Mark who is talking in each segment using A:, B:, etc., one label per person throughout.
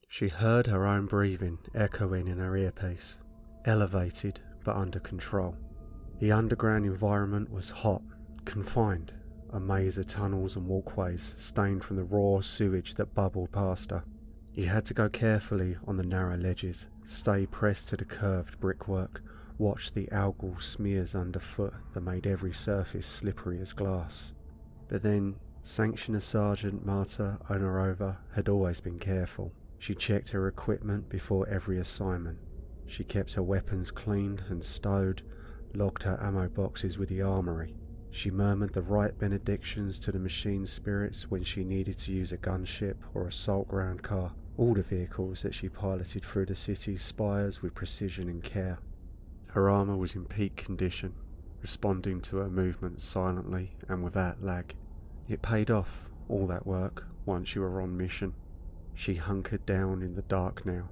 A: She heard her own breathing echoing in her earpiece, elevated but under control. The underground environment was hot, confined, a maze of tunnels and walkways stained from the raw sewage that bubbled past her. You had to go carefully on the narrow ledges, stay pressed to the curved brickwork, watch the algal smears underfoot that made every surface slippery as glass. But then, Sanctioner Sergeant Marta Onarova had always been careful. She checked her equipment before every assignment. She kept her weapons cleaned and stowed, logged her ammo boxes with the armory. She murmured the right benedictions to the machine spirits when she needed to use a gunship or assault ground car, all the vehicles that she piloted through the city's spires with precision and care. Her armour was in peak condition, responding to her movements silently and without lag. It paid off, all that work, once you were on mission. She hunkered down in the dark now,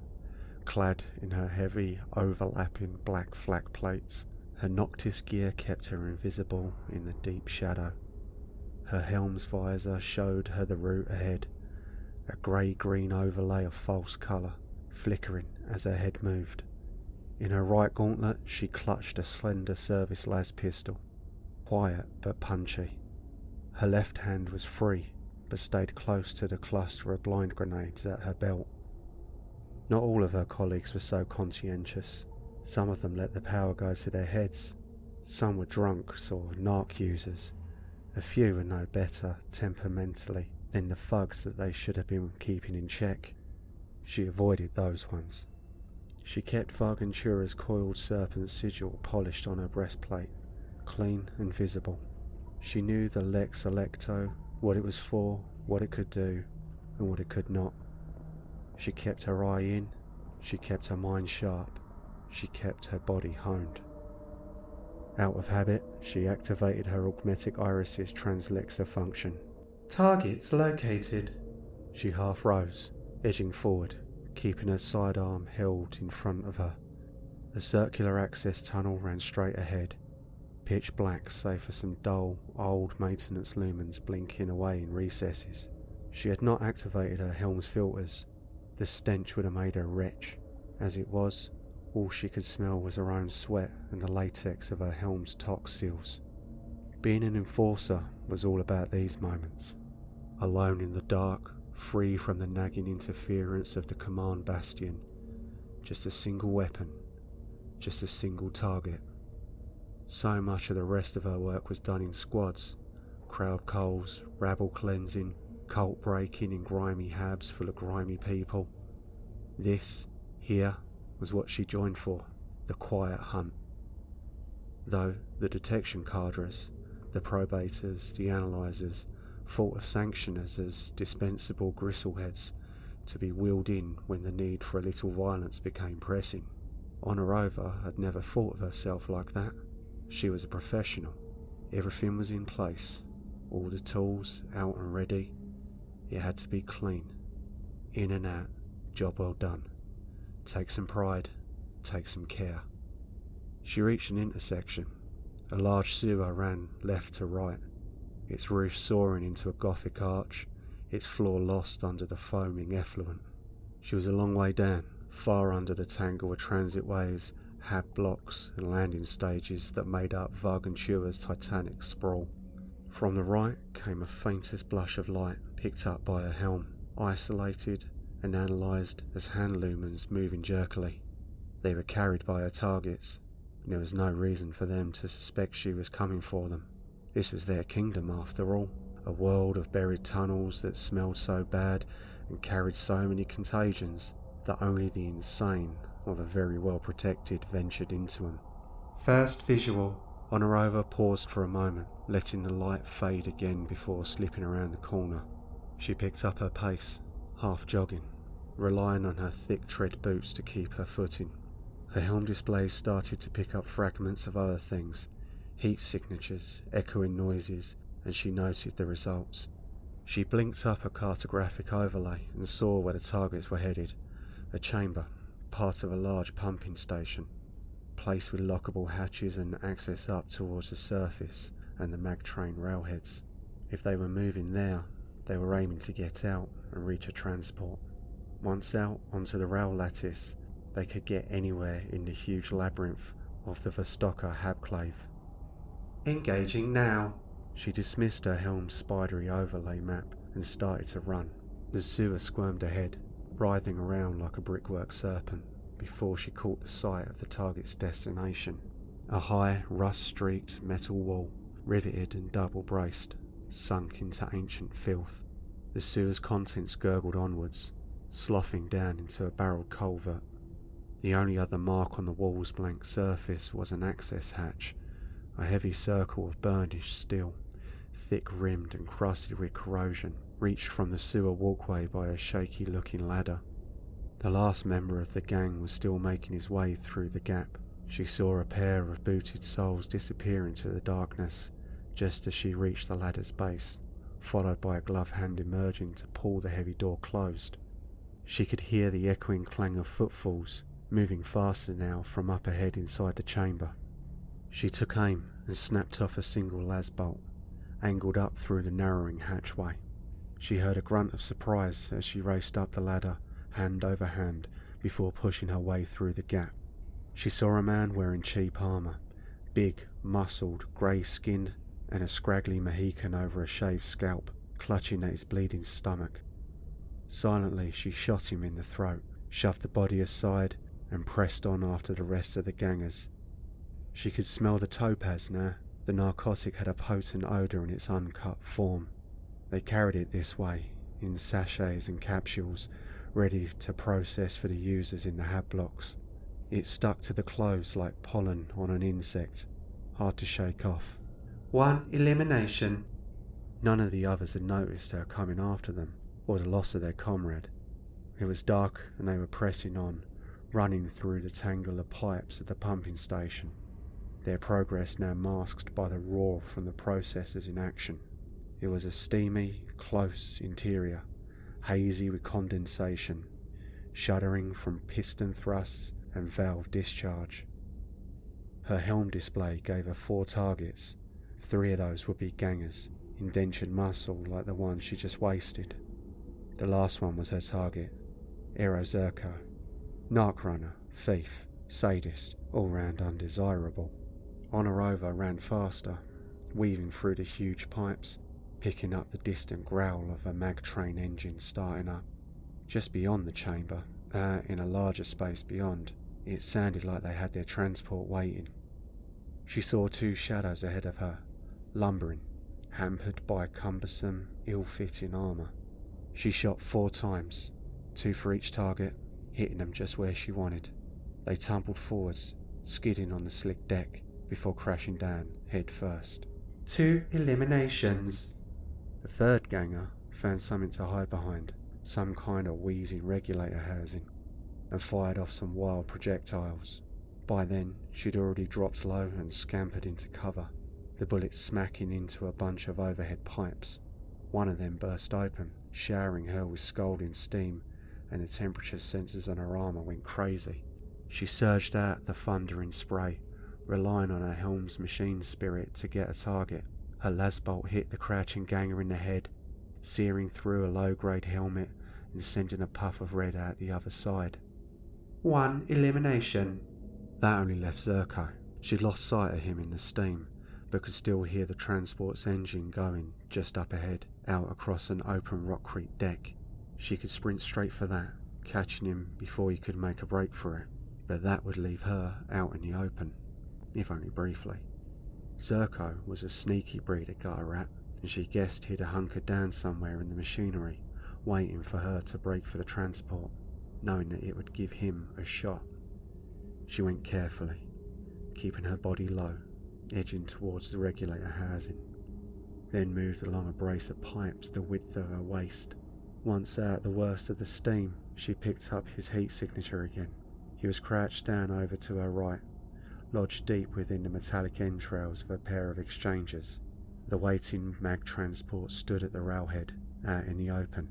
A: clad in her heavy, overlapping black flak plates. Her Noctis gear kept her invisible in the deep shadow. Her helm's visor showed her the route ahead, a grey-green overlay of false colour, flickering as her head moved. In her right gauntlet she clutched a slender service las pistol, quiet but punchy. Her left hand was free, but stayed close to the cluster of blind grenades at her belt. Not all of her colleagues were so conscientious. Some of them let the power go to their heads. Some were drunks or narc users. A few were no better, temperamentally, than the thugs that they should have been keeping in check. She avoided those ones. She kept Vargantura's coiled serpent sigil polished on her breastplate, clean and visible. She knew the Lex Electo, what it was for, what it could do, and what it could not. She kept her eye in, she kept her mind sharp, she kept her body honed. Out of habit, she activated her augmetic iris's translexor function. "Targets located." She half rose, edging forward, keeping her sidearm held in front of her. The circular access tunnel ran straight ahead, pitch black save for some dull, old maintenance lumens blinking away in recesses. She had not activated her helm's filters. The stench would have made her retch. As it was, all she could smell was her own sweat and the latex of her helm's tox seals. Being an enforcer was all about these moments. Alone in the dark, free from the nagging interference of the command bastion. Just a single weapon, just a single target. So much of the rest of her work was done in squads, crowd culls, rabble cleansing, cult breaking in grimy habs full of grimy people. This, here, was what she joined for, the quiet hunt. Though the detection cadres, the probators, the analysers, thought of sanctioners as dispensable gristleheads to be wheeled in when the need for a little violence became pressing. Onarova had never thought of herself like that. She was a professional. Everything was in place, all the tools out and ready. It had to be clean, in and out, job well done. Take some pride, take some care. She reached an intersection. A large sewer ran left to right, its roof soaring into a Gothic arch, its floor lost under the foaming effluent. She was a long way down, far under the tangle of transitways, hab blocks and landing stages that made up Vargantura's titanic sprawl. From the right came a faintest blush of light picked up by her helm, isolated and analysed as hand lumens moving jerkily. They were carried by her targets, and there was no reason for them to suspect she was coming for them. This was their kingdom after all, a world of buried tunnels that smelled so bad and carried so many contagions that only the insane or the very well protected ventured into them. First visual. Onarova paused for a moment, letting the light fade again before slipping around the corner. She picked up her pace, half jogging, relying on her thick tread boots to keep her footing. Her helm displays started to pick up fragments of other things, heat signatures, echoing noises, and she noted the results. She blinked up a cartographic overlay and saw where the targets were headed, a chamber, part of a large pumping station, place with lockable hatches and access up towards the surface and the mag train railheads. If they were moving there, they were aiming to get out and reach a transport. Once out onto the rail lattice, they could get anywhere in the huge labyrinth of the Vostoka Habclave. Engaging now. She dismissed her helm's spidery overlay map and started to run. The sewer squirmed ahead, writhing around like a brickwork serpent, before she caught the sight of the target's destination. A high, rust-streaked metal wall, riveted and double-braced, sunk into ancient filth. The sewer's contents gurgled onwards, sloughing down into a barrelled culvert. The only other mark on the wall's blank surface was an access hatch, a heavy circle of burnished steel, thick-rimmed and crusted with corrosion, reached from the sewer walkway by a shaky-looking ladder. The last member of the gang was still making his way through the gap. She saw a pair of booted soles disappear into the darkness just as she reached the ladder's base, followed by a gloved hand emerging to pull the heavy door closed. She could hear the echoing clang of footfalls, moving faster now from up ahead inside the chamber. She took aim and snapped off a single las bolt, angled up through the narrowing hatchway. She heard a grunt of surprise as she raced up the ladder, hand over hand, before pushing her way through the gap. She saw a man wearing cheap armour, big, muscled, grey-skinned, and a scraggly Mohican over a shaved scalp, clutching at his bleeding stomach. Silently she shot him in the throat, shoved the body aside, and pressed on after the rest of the gangers. She could smell the topaz now. The narcotic had a potent odour in its uncut form. They carried it this way, in sachets and capsules, ready to process for the users in the hab blocks. It stuck to the clothes like pollen on an insect, hard to shake off. One elimination. None of the others had noticed her coming after them, or the loss of their comrade. It was dark and they were pressing on, running through the tangle of pipes at the pumping station, their progress now masked by the roar from the processors in action. It was a steamy, close interior, hazy with condensation, shuddering from piston thrusts and valve discharge. Her helm display gave her 4 targets. 3 of those would be gangers, indentured muscle like the one she just wasted. The last one was her target, Zerko, narc runner, thief, sadist, all-round undesirable. Honorova ran faster, weaving through the huge pipes, picking up the distant growl of a mag train engine starting up. Just beyond the chamber, in a larger space beyond, it sounded like they had their transport waiting. She saw 2 shadows ahead of her, lumbering, hampered by cumbersome, ill-fitting armour. She shot 4 times, 2 for each target, hitting them just where she wanted. They tumbled forwards, skidding on the slick deck, before crashing down head first. 2 eliminations. The third ganger found something to hide behind, some kind of wheezing regulator housing, and fired off some wild projectiles. By then, she'd already dropped low and scampered into cover, the bullets smacking into a bunch of overhead pipes. One of them burst open, showering her with scalding steam, and the temperature sensors on her armour went crazy. She surged out the thundering spray, relying on her helm's machine spirit to get a target. Her lasbolt hit the crouching ganger in the head, searing through a low-grade helmet and sending a puff of red out the other side. 1 elimination. That only left Zerko. She'd lost sight of him in the steam, but could still hear the transport's engine going just up ahead, out across an open rockcrete deck. She could sprint straight for that, catching him before he could make a break for it, but that would leave her out in the open, if only briefly. Zerko was a sneaky breed of gutter rat, and she guessed he'd hunkered down somewhere in the machinery, waiting for her to break for the transport, knowing that it would give him a shot. She went carefully, keeping her body low, edging towards the regulator housing, then moved along a brace of pipes the width of her waist. Once out the worst of the steam, she picked up his heat signature again. He was crouched down over to her right, lodged deep within the metallic entrails of a pair of exchangers. The waiting mag transport stood at the railhead, out in the open,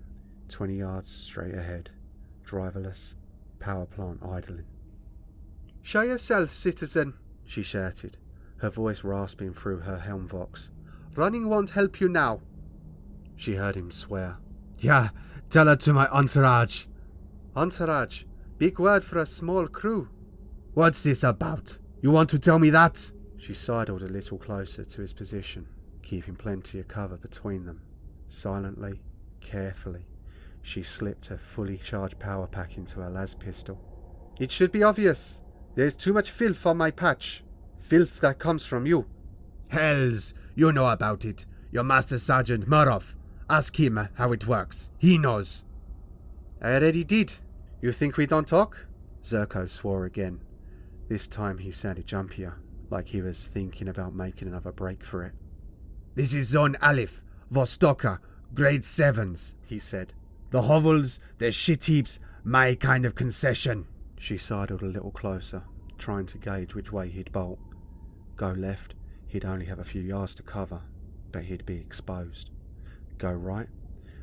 A: 20 yards straight ahead, driverless, power plant idling. "Show yourself, citizen," she shouted, her voice rasping through her helm vox. "Running won't help you now." She heard him swear. "Yeah, tell her to my entourage." Entourage. Big word for a small crew.
B: What's this about? You want to tell me that?
A: She sidled a little closer to his position, keeping plenty of cover between them. Silently, carefully, she slipped her fully charged power pack into her las pistol. It should be obvious. There's too much filth on my patch. Filth that comes from you.
B: Hells, you know about it. Your Master Sergeant Murov. Ask him how it works. He knows.
A: I already did. You think we don't talk? Zerko swore again. This time he sounded jumpier, like he was thinking about making another break for it.
B: This is Zone Aleph, Vostoka, grade 7s, he said. The hovels, the shit heaps, my kind of concession.
A: She sidled a little closer, trying to gauge which way he'd bolt. Go left, he'd only have a few yards to cover, but he'd be exposed. Go right,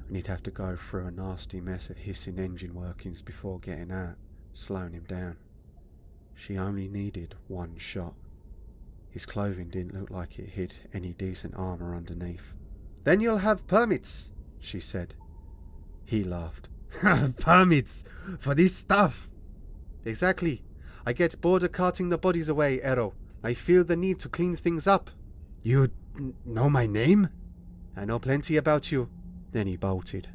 A: and he'd have to go through a nasty mess of hissing engine workings before getting out, slowing him down. She only needed one shot. His clothing didn't look like it hid any decent armour underneath. Then you'll have permits, she said. He laughed.
B: Permits? For this stuff?
A: Exactly. I get bored of carting the bodies away, Arrow. I feel the need to clean things up.
B: You know my name?
A: I know plenty about you. Then he bolted,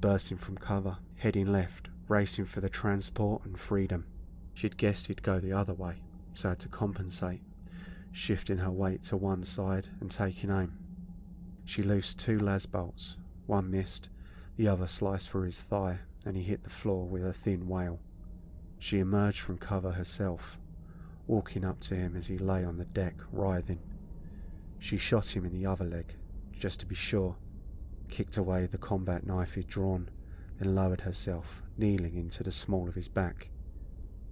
A: bursting from cover, heading left, racing for the transport and freedom. She'd guessed he'd go the other way, so had to compensate, shifting her weight to one side and taking aim. She loosed 2 las bolts. One missed, the other sliced through his thigh, and he hit the floor with a thin wail. She emerged from cover herself, walking up to him as he lay on the deck, writhing. She shot him in the other leg, just to be sure, kicked away the combat knife he'd drawn, then lowered herself, kneeling into the small of his back.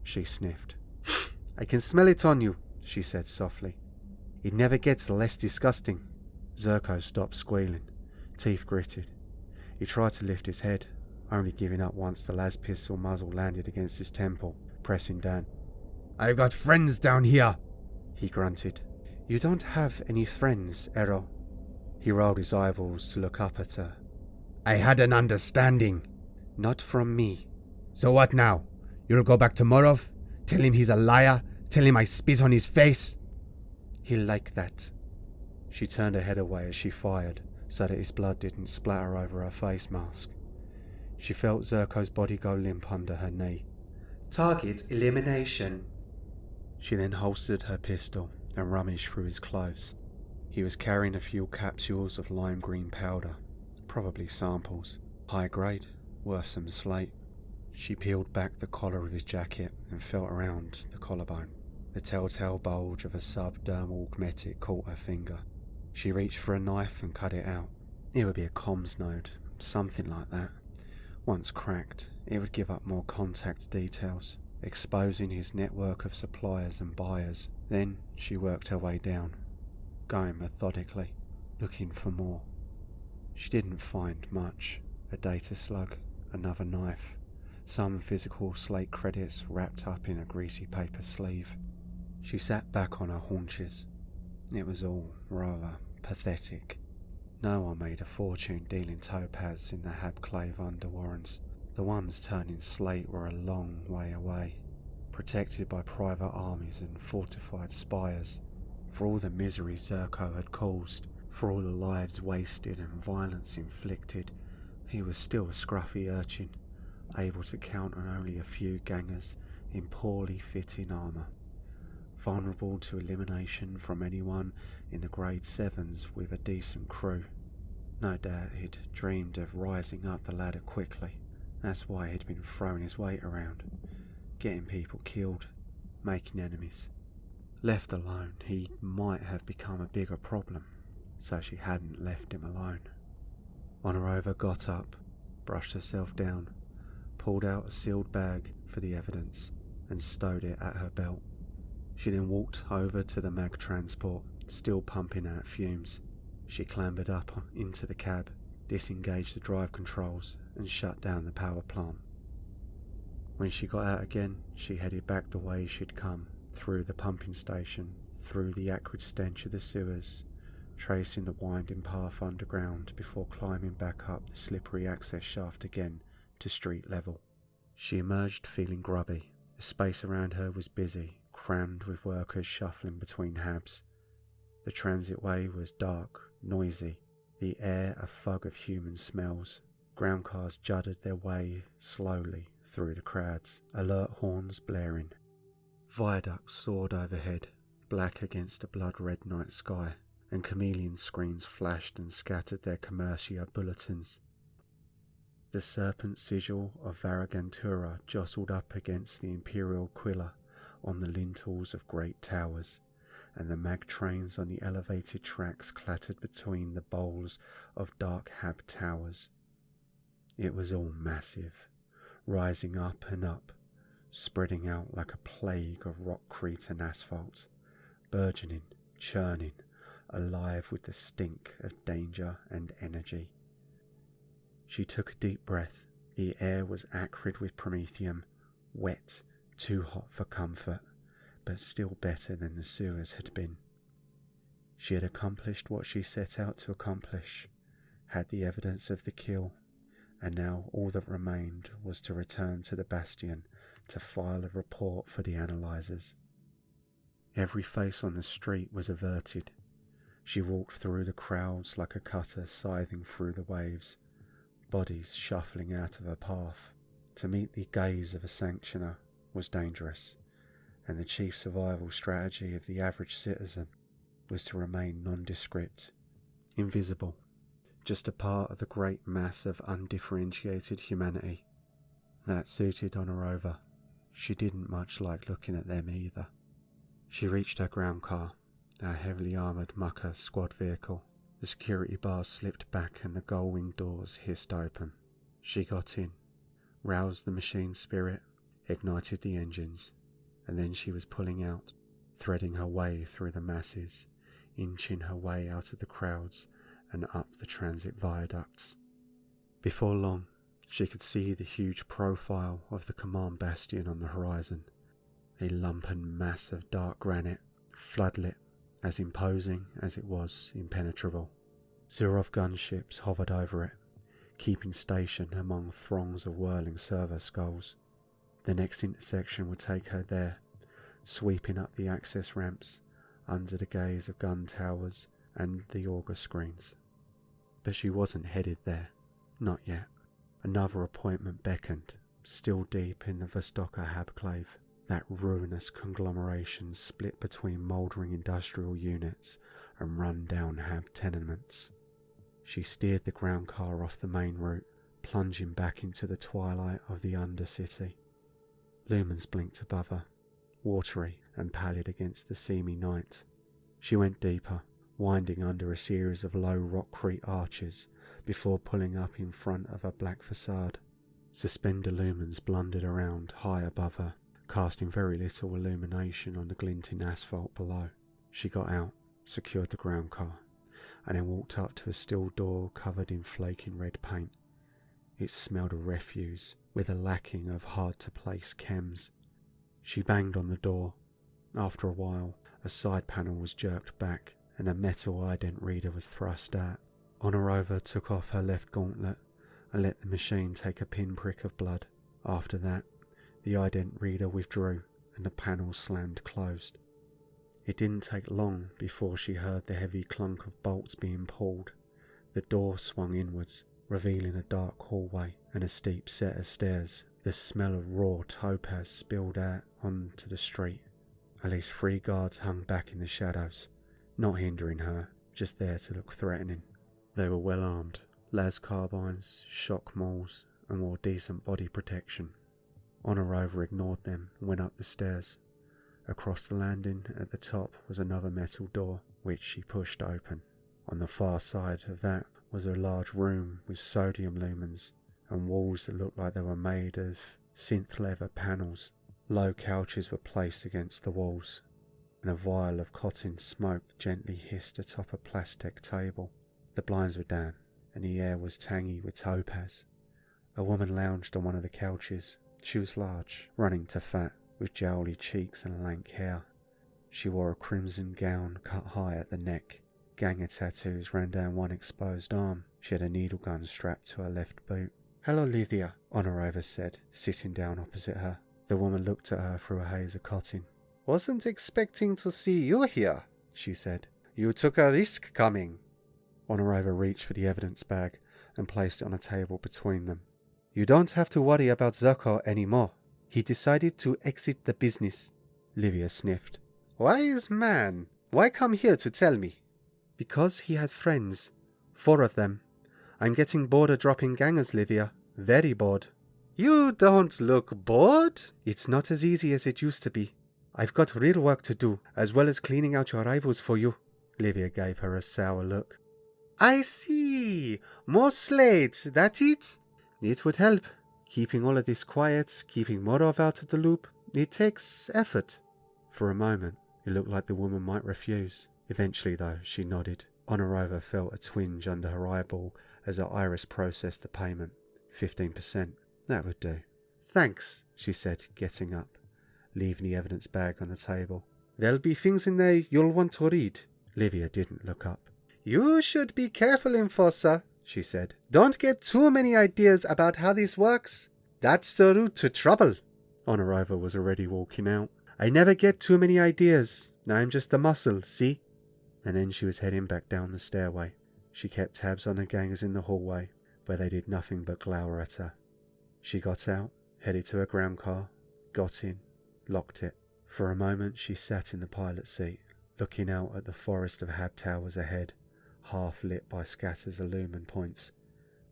A: She sniffed. I can smell it on you, she said softly. It never gets less disgusting. Zerko stopped squealing, teeth gritted. He tried to lift his head, only giving up once the las pistol muzzle landed against his temple, pressing down.
B: I've got friends down here,
A: he grunted. You don't have any friends, Arrow. He rolled his eyeballs to look up at her.
B: I had an understanding.
A: Not from me.
B: So what now? You'll go back to Murov? Tell him he's a liar? Tell him I spit on his face?
A: He'll like that. She turned her head away as she fired, so that his blood didn't splatter over her face mask. She felt Zerko's body go limp under her knee. Target elimination. She then holstered her pistol and rummaged through his clothes. He was carrying a few capsules of lime green powder, probably samples. High grade, worth some slate. She peeled back the collar of his jacket and felt around the collarbone. The telltale bulge of a subdermal augmetic caught her finger. She reached for a knife and cut it out. It would be a comms node, something like that. Once cracked, it would give up more contact details, exposing his network of suppliers and buyers. Then she worked her way down, going methodically, looking for more. She didn't find much. A data slug, another knife, some physical slate credits wrapped up in a greasy paper sleeve. She sat back on her haunches. It was all rather pathetic. No one made a fortune dealing topaz in the Habclave underwarrens. The ones turning slate were a long way away, protected by private armies and fortified spires. For all the misery Zerko had caused, for all the lives wasted and violence inflicted, he was still a scruffy urchin, able to count on only a few gangers in poorly fitting armour, vulnerable to elimination from anyone in the grade 7s with a decent crew. No doubt he'd dreamed of rising up the ladder quickly. That's why he'd been throwing his weight around, getting people killed, making enemies. Left alone, he might have become a bigger problem, so she hadn't left him alone. Honorova got up, brushed herself down, pulled out a sealed bag for the evidence, and stowed it at her belt. She then walked over to the mag transport, still pumping out fumes. She clambered up into the cab, disengaged the drive controls, and shut down the power plant. When she got out again, she headed back the way she'd come, through the pumping station, through the acrid stench of the sewers, tracing the winding path underground before climbing back up the slippery access shaft again to street level. She emerged feeling grubby. The space around her was busy, crammed with workers shuffling between habs. The transitway was dark, noisy, the air a fog of human smells. Ground cars juddered their way slowly through the crowds, alert horns blaring. Viaducts soared overhead, black against a blood-red night sky, and chameleon screens flashed and scattered their commercio bulletins. The serpent sigil of Varagantura jostled up against the Imperial quilla on the lintels of great towers, and the mag trains on the elevated tracks clattered between the bowls of dark hab towers. It was all massive, rising up and up, spreading out like a plague of rockcrete and asphalt, burgeoning, churning, alive with the stink of danger and energy. She took a deep breath. The air was acrid with promethium, wet, too hot for comfort, but still better than the sewers had been. She had accomplished what she set out to accomplish, had the evidence of the kill, and now all that remained was to return to the bastion to file a report for the analyzers. Every face on the street was averted. She walked through the crowds like a cutter scything through the waves, bodies shuffling out of her path. To meet the gaze of a Sanctioner was dangerous, and the chief survival strategy of the average citizen was to remain nondescript, invisible, just a part of the great mass of undifferentiated humanity. That suited Honorova. She didn't much like looking at them either. She reached her ground car, a heavily armoured mucker squad vehicle. The security bars slipped back and the gull-wing doors hissed open. She got in, roused the machine spirit, ignited the engines, and then she was pulling out, threading her way through the masses, inching her way out of the crowds and up the transit viaducts. Before long, she could see the huge profile of the command bastion on the horizon, a lumpen mass of dark granite, floodlit, as imposing as it was impenetrable. Zerov gunships hovered over it, keeping station among throngs of whirling servo skulls. The next intersection would take her there, sweeping up the access ramps, under the gaze of gun towers and the auger screens. But she wasn't headed there, not yet. Another appointment beckoned, still deep in the Vostoka habclave, that ruinous conglomeration split between mouldering industrial units and run-down hab tenements. She steered the ground car off the main route, plunging back into the twilight of the Undercity. Lumens blinked above her, watery and pallid against the seamy night. She went deeper, winding under a series of low rockcrete arches before pulling up in front of a black facade. Suspender lumens blundered around high above her, casting very little illumination on the glinting asphalt below. She got out, secured the ground car, and then walked up to a steel door covered in flaking red paint. It smelled of refuse, with a lacking of hard-to-place chems. She banged on the door. After a while, a side panel was jerked back, and a metal ident reader was thrust out. Honorova took off her left gauntlet and let the machine take a pinprick of blood. After that, the ident reader withdrew and the panel slammed closed. It didn't take long before she heard the heavy clunk of bolts being pulled. The door swung inwards, revealing a dark hallway and a steep set of stairs. The smell of raw topaz spilled out onto the street. At least 3 guards hung back in the shadows, not hindering her, just there to look threatening. They were well armed, las carbines, shock mauls, and wore decent body protection. Honorova ignored them and went up the stairs. Across the landing at the top was another metal door, which she pushed open. On the far side of that was a large room with sodium lumens and walls that looked like they were made of synth leather panels. Low couches were placed against the walls, and a vial of cotton smoke gently hissed atop a plastic table. The blinds were down, and the air was tangy with topaz. A woman lounged on one of the couches. She was large, running to fat, with jowly cheeks and lank hair. She wore a crimson gown cut high at the neck. Ganger tattoos ran down one exposed arm. She had a needle gun strapped to her left boot. Hello, Livia, Honorova said, sitting down opposite her. The woman looked at her through a haze of cotton. Wasn't expecting to see you here, she said. You took a risk coming. Honorova reached for the evidence bag and placed it on a table between them. You don't have to worry about Zerko anymore. He decided to exit the business. Livia sniffed. Wise man. Why come here to tell me? Because he had friends. 4 of them. I'm getting bored of dropping gangers, Livia. Very bored. You don't look bored. It's not as easy as it used to be. I've got real work to do, as well as cleaning out your rivals for you. Livia gave her a sour look. I see. More slates, that it? It would help. Keeping all of this quiet, keeping Morov out of the loop, it takes effort. For a moment, it looked like the woman might refuse. Eventually, though, she nodded. Honorova felt a twinge under her eyeball as her iris processed the payment. 15%. That would do. Thanks, she said, getting up, leaving the evidence bag on the table. There'll be things in there you'll want to read. Livia didn't look up. You should be careful, Enforcer, she said. Don't get too many ideas about how this works. That's the route to trouble. Honorova was already walking out. I never get too many ideas. I'm just a muscle, see? And then she was heading back down the stairway. She kept tabs on her gangers in the hallway, where they did nothing but glower at her. She got out, headed to her ground car, got in, locked it. For a moment she sat in the pilot seat, looking out at the forest of hab towers ahead, half lit by scatters of lumen points,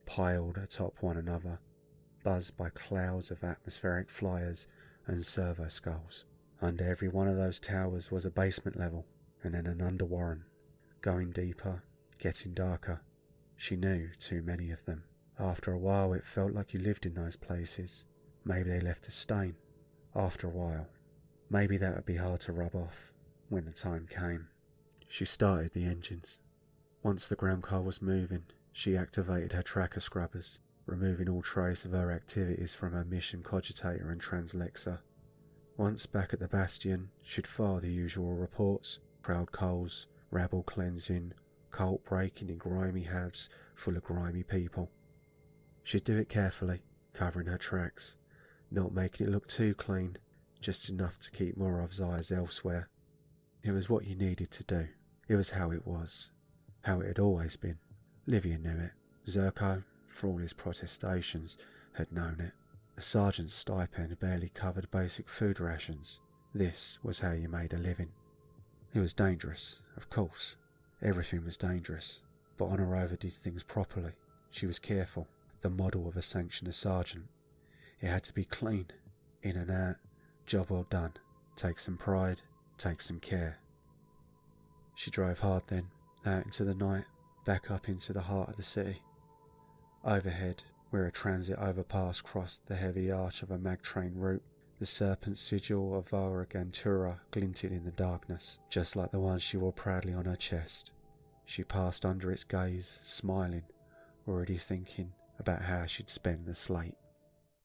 A: piled atop one another, buzzed by clouds of atmospheric flyers and servo skulls. Under every one of those towers was a basement level, and then an underwarren, going deeper, getting darker. She knew too many of them. After a while it felt like you lived in those places. Maybe they left a stain. After a while, maybe that would be hard to rub off when the time came. She started the engines. Once the ground car was moving, she activated her tracker scrubbers, removing all trace of her activities from her mission cogitator and translexer. Once back at the Bastion, she'd file the usual reports: crowd culls, rabble cleansing, cult breaking in grimy habs full of grimy people. She'd do it carefully, covering her tracks, not making it look too clean, just enough to keep Morov's eyes elsewhere. It was what you needed to do. It was how it was. How it had always been. Livia knew it. Zerko, for all his protestations, had known it. A sergeant's stipend barely covered basic food rations. This was how you made a living. It was dangerous, of course. Everything was dangerous. But Honorova did things properly. She was careful. The model of a Sanctioner sergeant. It had to be clean, in and out, job well done. Take some pride, take some care. She drove hard then, out into the night, back up into the heart of the city. Overhead, where a transit overpass crossed the heavy arch of a mag train route, the serpent sigil of Varagantura glinted in the darkness, just like the one she wore proudly on her chest. She passed under its gaze, smiling, already thinking about how she'd spend the slate.